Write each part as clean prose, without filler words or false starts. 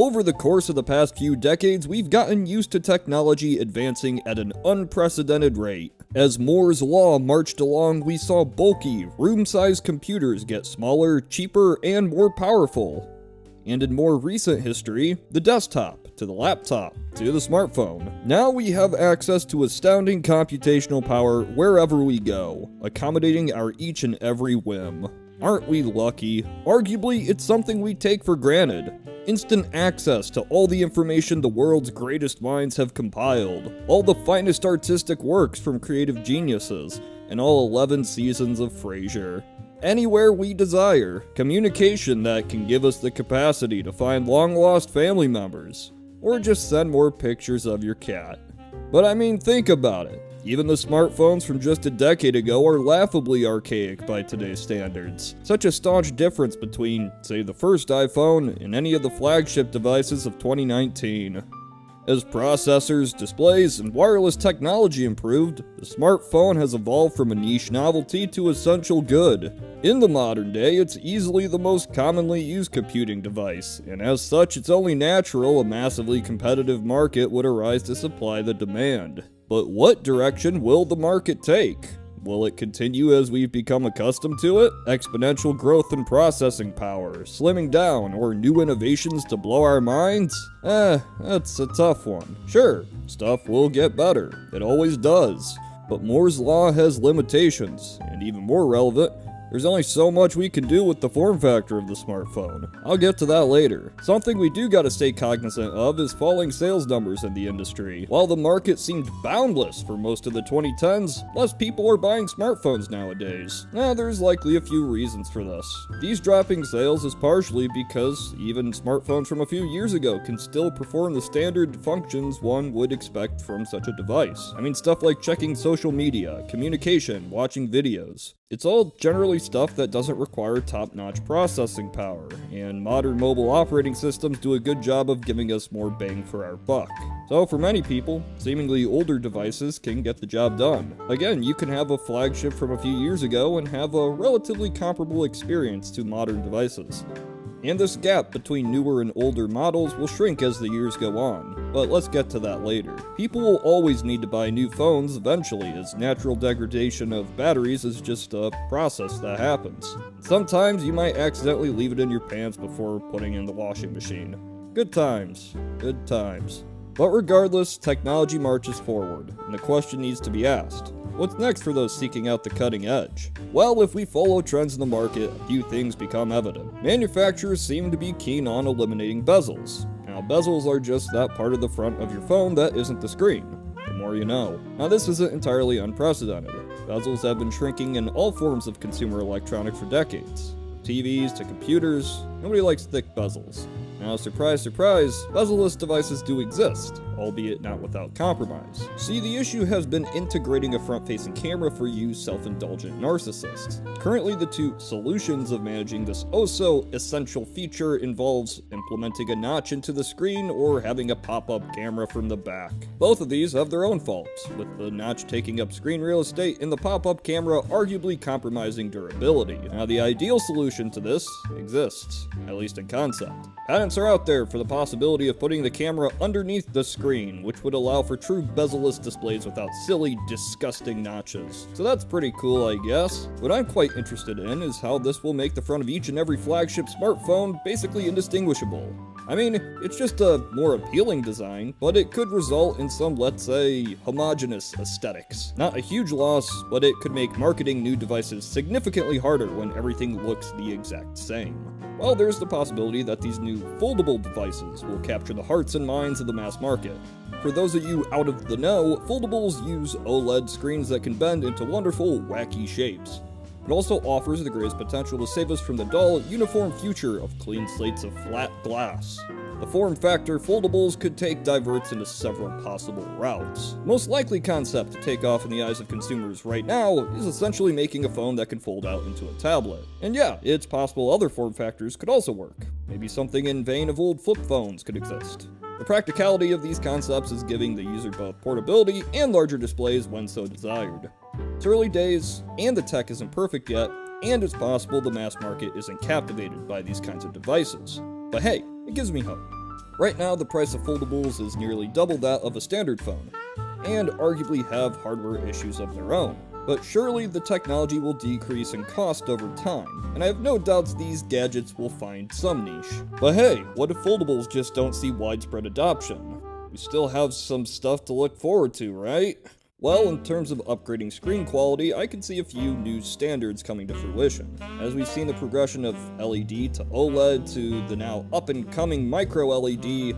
Over the course of the past few decades, we've gotten used to technology advancing at an unprecedented rate. As Moore's Law marched along, we saw bulky, room-sized computers get smaller, cheaper, and more powerful. And in more recent history, the desktop, to the laptop, to the smartphone. Now we have access to astounding computational power wherever we go, accommodating our each and every whim. Aren't we lucky? Arguably, it's something we take for granted. Instant access to all the information the world's greatest minds have compiled, all the finest artistic works from creative geniuses, and all 11 seasons of Frasier. Anywhere we desire, communication that can give us the capacity to find long-lost family members, or just send more pictures of your cat. But I mean, think about it. Even the smartphones from just a decade ago are laughably archaic by today's standards. Such a staunch difference between, say, the first iPhone and any of the flagship devices of 2019. As processors, displays, and wireless technology improved, the smartphone has evolved from a niche novelty to essential good. In the modern day, it's easily the most commonly used computing device, and as such, it's only natural a massively competitive market would arise to supply the demand. But what direction will the market take? Will it continue as we've become accustomed to it? Exponential growth in processing power, slimming down, or new innovations to blow our minds? That's a tough one. Sure, stuff will get better. It always does. But Moore's Law has limitations, and even more relevant, there's only so much we can do with the form factor of the smartphone. I'll get to that later. Something we do gotta stay cognizant of is falling sales numbers in the industry. While the market seemed boundless for most of the 2010s, less people are buying smartphones nowadays. There's likely a few reasons for this. These dropping sales is partially because even smartphones from a few years ago can still perform the standard functions one would expect from such a device. I mean, stuff like checking social media, communication, watching videos. It's all generally stuff that doesn't require top-notch processing power, and modern mobile operating systems do a good job of giving us more bang for our buck. So for many people, seemingly older devices can get the job done. Again, you can have a flagship from a few years ago and have a relatively comparable experience to modern devices. And this gap between newer and older models will shrink as the years go on, but let's get to that later. People will always need to buy new phones eventually, as natural degradation of batteries is just a process that happens. Sometimes you might accidentally leave it in your pants before putting in the washing machine. Good times. Good times. But regardless, technology marches forward, and the question needs to be asked. What's next for those seeking out the cutting edge? Well, if we follow trends in the market, a few things become evident. Manufacturers seem to be keen on eliminating bezels. Now, bezels are just that part of the front of your phone that isn't the screen. The more you know. Now, this isn't entirely unprecedented. Bezels have been shrinking in all forms of consumer electronics for decades. TVs to computers, nobody likes thick bezels. Now, surprise, surprise, bezel-less devices do exist, albeit not without compromise. See, the issue has been integrating a front-facing camera for you self-indulgent narcissists. Currently, the two solutions of managing this oh-so-essential feature involves implementing a notch into the screen or having a pop-up camera from the back. Both of these have their own faults, with the notch taking up screen real estate and the pop-up camera arguably compromising durability. Now, the ideal solution to this exists, at least in concept. Patents are out there for the possibility of putting the camera underneath the screen, which would allow for true bezel-less displays without silly, disgusting notches. So that's pretty cool, I guess. What I'm quite interested in is how this will make the front of each and every flagship smartphone basically indistinguishable. I mean, it's just a more appealing design, but it could result in some, let's say, homogeneous aesthetics. Not a huge loss, but it could make marketing new devices significantly harder when everything looks the exact same. Well, there's the possibility that these new foldable devices will capture the hearts and minds of the mass market. For those of you out of the know, foldables use OLED screens that can bend into wonderful, wacky shapes. It also offers the greatest potential to save us from the dull, uniform future of clean slates of flat glass. The form factor foldables could take diverts into several possible routes. Most likely concept to take off in the eyes of consumers right now is essentially making a phone that can fold out into a tablet. And yeah, it's possible other form factors could also work. Maybe something in vein of old flip phones could exist. The practicality of these concepts is giving the user both portability and larger displays when so desired. It's early days, and the tech isn't perfect yet, and it's possible the mass market isn't captivated by these kinds of devices. But hey, it gives me hope. Right now, the price of foldables is nearly double that of a standard phone, and arguably have hardware issues of their own. But surely the technology will decrease in cost over time, and I have no doubts these gadgets will find some niche. But hey, what if foldables just don't see widespread adoption? We still have some stuff to look forward to, right? Well, in terms of upgrading screen quality, I can see a few new standards coming to fruition. As we've seen the progression of LED to OLED to the now up-and-coming micro LED,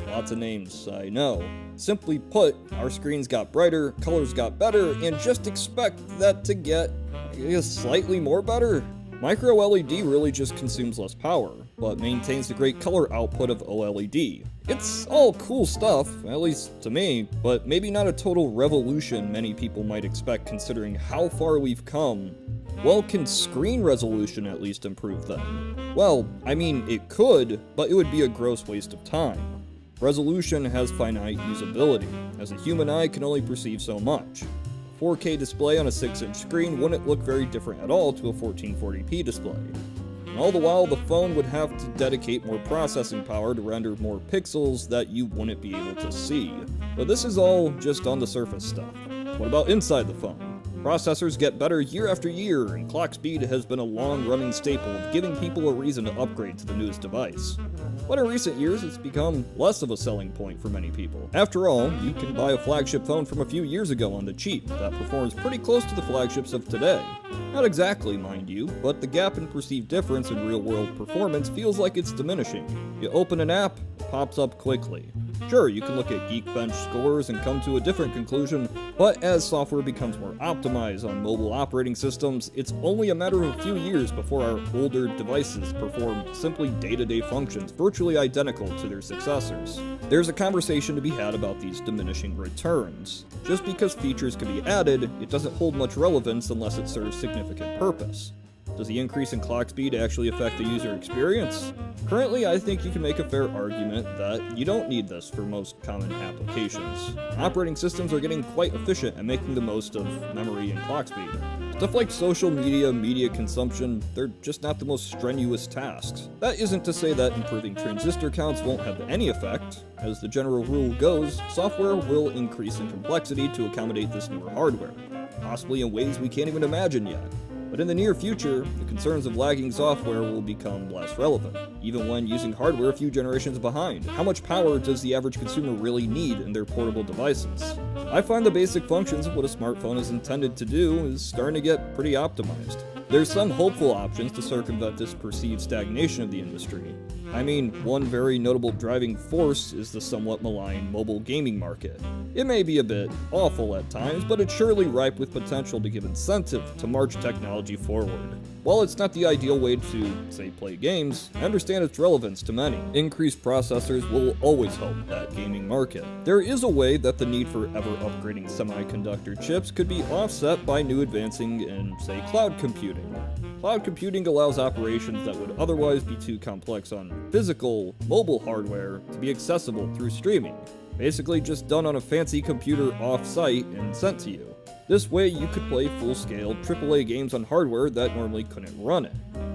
lots of names, I know. Simply put, our screens got brighter, colors got better, and just expect that to get, I guess, slightly more better. Micro LED really just consumes less power, but maintains the great color output of OLED. It's all cool stuff, at least to me, but maybe not a total revolution many people might expect considering how far we've come. Well, can screen resolution at least improve then? Well, I mean, it could, but it would be a gross waste of time. Resolution has finite usability, as a human eye can only perceive so much. A 4K display on a 6-inch screen wouldn't look very different at all to a 1440p display. And all the while, the phone would have to dedicate more processing power to render more pixels that you wouldn't be able to see. But this is all just on the surface stuff. What about inside the phone? Processors get better year after year, and clock speed has been a long-running staple of giving people a reason to upgrade to the newest device. But in recent years, it's become less of a selling point for many people. After all, you can buy a flagship phone from a few years ago on the cheap that performs pretty close to the flagships of today. Not exactly, mind you, but the gap in perceived difference in real-world performance feels like it's diminishing. You open an app, it pops up quickly. Sure, you can look at Geekbench scores and come to a different conclusion, but as software becomes more optimized on mobile operating systems, it's only a matter of a few years before our older devices perform simply day-to-day functions virtually identical to their successors. There's a conversation to be had about these diminishing returns. Just because features can be added, it doesn't hold much relevance unless it serves significant purpose. Does the increase in clock speed actually affect the user experience? Currently, I think you can make a fair argument that you don't need this for most common applications. Operating systems are getting quite efficient at making the most of memory and clock speed. Stuff like social media, media consumption, they're just not the most strenuous tasks. That isn't to say that improving transistor counts won't have any effect. As the general rule goes, software will increase in complexity to accommodate this newer hardware, possibly in ways we can't even imagine yet. But in the near future, the concerns of lagging software will become less relevant, even when using hardware a few generations behind. How much power does the average consumer really need in their portable devices? I find the basic functions of what a smartphone is intended to do is starting to get pretty optimized. There's some hopeful options to circumvent this perceived stagnation of the industry. I mean, one very notable driving force is the somewhat malign mobile gaming market. It may be a bit awful at times, but it's surely ripe with potential to give incentive to march technology forward. While it's not the ideal way to, say, play games, I understand its relevance to many. Increased processors will always help that gaming market. There is a way that the need for ever-upgrading semiconductor chips could be offset by new advancing in, say, cloud computing. Cloud computing allows operations that would otherwise be too complex on physical, mobile hardware to be accessible through streaming. Basically just done on a fancy computer off-site and sent to you. This way you could play full-scale AAA games on hardware that normally couldn't run it.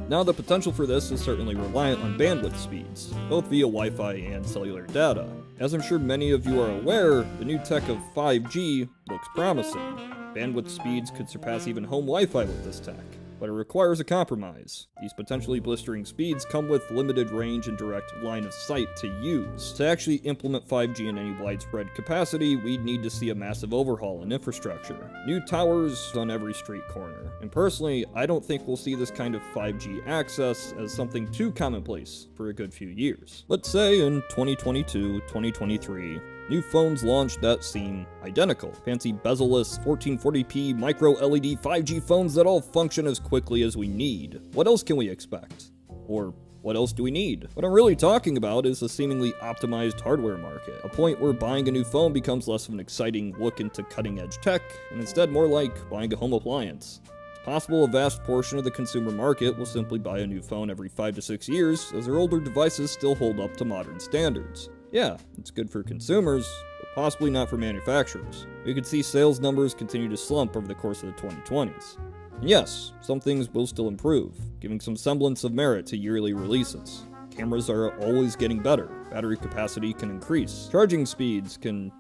Now the potential for this is certainly reliant on bandwidth speeds, both via Wi-Fi and cellular data. As I'm sure many of you are aware, the new tech of 5G looks promising. Bandwidth speeds could surpass even home Wi-Fi with this tech, but it requires a compromise. These potentially blistering speeds come with limited range and direct line of sight to use. To actually implement 5G in any widespread capacity, we'd need to see a massive overhaul in infrastructure. New towers on every street corner. And personally, I don't think we'll see this kind of 5G access as something too commonplace for a good few years. Let's say in 2022, 2023, new phones launched that seem identical. Fancy bezel-less 1440p micro LED 5G phones that all function as quickly as we need. What else can we expect? Or what else do we need? What I'm really talking about is a seemingly optimized hardware market, a point where buying a new phone becomes less of an exciting look into cutting-edge tech, and instead more like buying a home appliance. It's possible a vast portion of the consumer market will simply buy a new phone every 5 to 6 years, as their older devices still hold up to modern standards. Yeah, it's good for consumers, but possibly not for manufacturers. We could see sales numbers continue to slump over the course of the 2020s. And yes, some things will still improve, giving some semblance of merit to yearly releases. Cameras are always getting better. Battery capacity can increase. Charging speeds can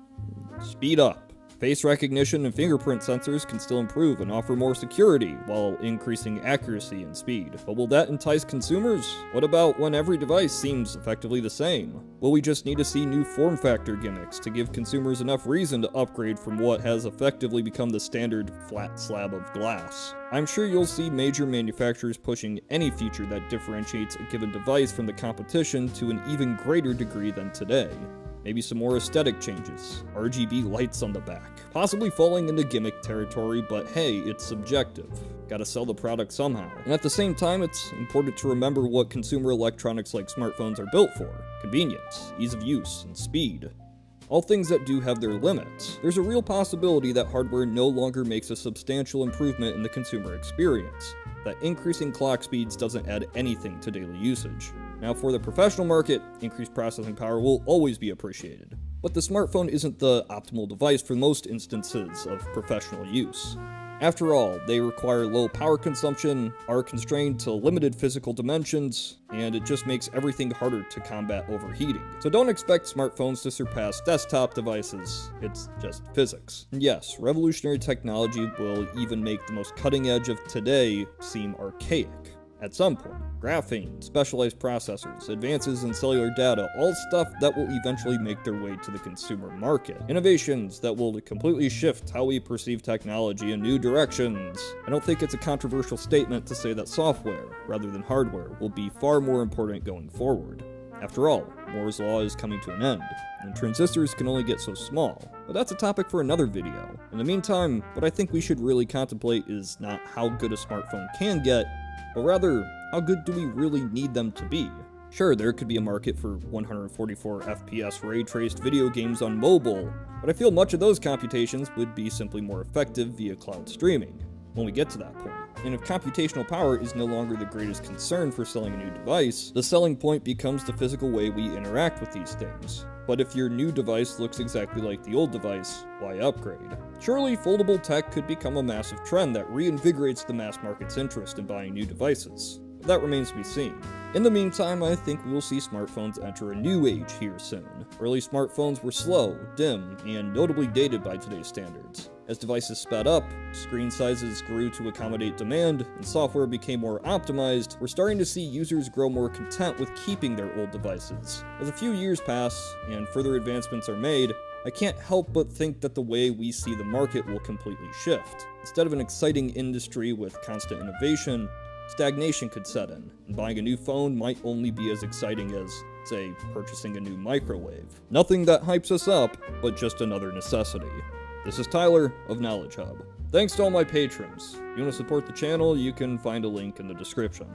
speed up. Face recognition and fingerprint sensors can still improve and offer more security while increasing accuracy and speed. But will that entice consumers? What about when every device seems effectively the same? Will we just need to see new form factor gimmicks to give consumers enough reason to upgrade from what has effectively become the standard flat slab of glass? I'm sure you'll see major manufacturers pushing any feature that differentiates a given device from the competition to an even greater degree than today. Maybe some more aesthetic changes, RGB lights on the back, possibly falling into gimmick territory, but hey, it's subjective. Gotta sell the product somehow. And at the same time, it's important to remember what consumer electronics like smartphones are built for: convenience, ease of use, and speed. All things that do have their limits. There's a real possibility that hardware no longer makes a substantial improvement in the consumer experience, that increasing clock speeds doesn't add anything to daily usage. Now, for the professional market, increased processing power will always be appreciated. But the smartphone isn't the optimal device for most instances of professional use. After all, they require low power consumption, are constrained to limited physical dimensions, and it just makes everything harder to combat overheating. So don't expect smartphones to surpass desktop devices, it's just physics. And yes, revolutionary technology will even make the most cutting edge of today seem archaic. At some point, graphene, specialized processors, advances in cellular data, all stuff that will eventually make their way to the consumer market. Innovations that will completely shift how we perceive technology in new directions. I don't think it's a controversial statement to say that software, rather than hardware, will be far more important going forward. After all, Moore's Law is coming to an end, and transistors can only get so small. But that's a topic for another video. In the meantime, what I think we should really contemplate is not how good a smartphone can get, but rather, how good do we really need them to be? Sure, there could be a market for 144 FPS ray-traced video games on mobile, but I feel much of those computations would be simply more effective via cloud streaming, when we get to that point. And if computational power is no longer the greatest concern for selling a new device, the selling point becomes the physical way we interact with these things. But if your new device looks exactly like the old device, why upgrade? Surely foldable tech could become a massive trend that reinvigorates the mass market's interest in buying new devices. But that remains to be seen. In the meantime, I think we will see smartphones enter a new age here soon. Early smartphones were slow, dim, and notably dated by today's standards. As devices sped up, screen sizes grew to accommodate demand, and software became more optimized, we're starting to see users grow more content with keeping their old devices. As a few years pass, and further advancements are made, I can't help but think that the way we see the market will completely shift. Instead of an exciting industry with constant innovation, stagnation could set in, and buying a new phone might only be as exciting as, say, purchasing a new microwave. Nothing that hypes us up, but just another necessity. This is Tyler of Knowledge Hub. Thanks to all my patrons. If you want to support the channel, you can find a link in the description.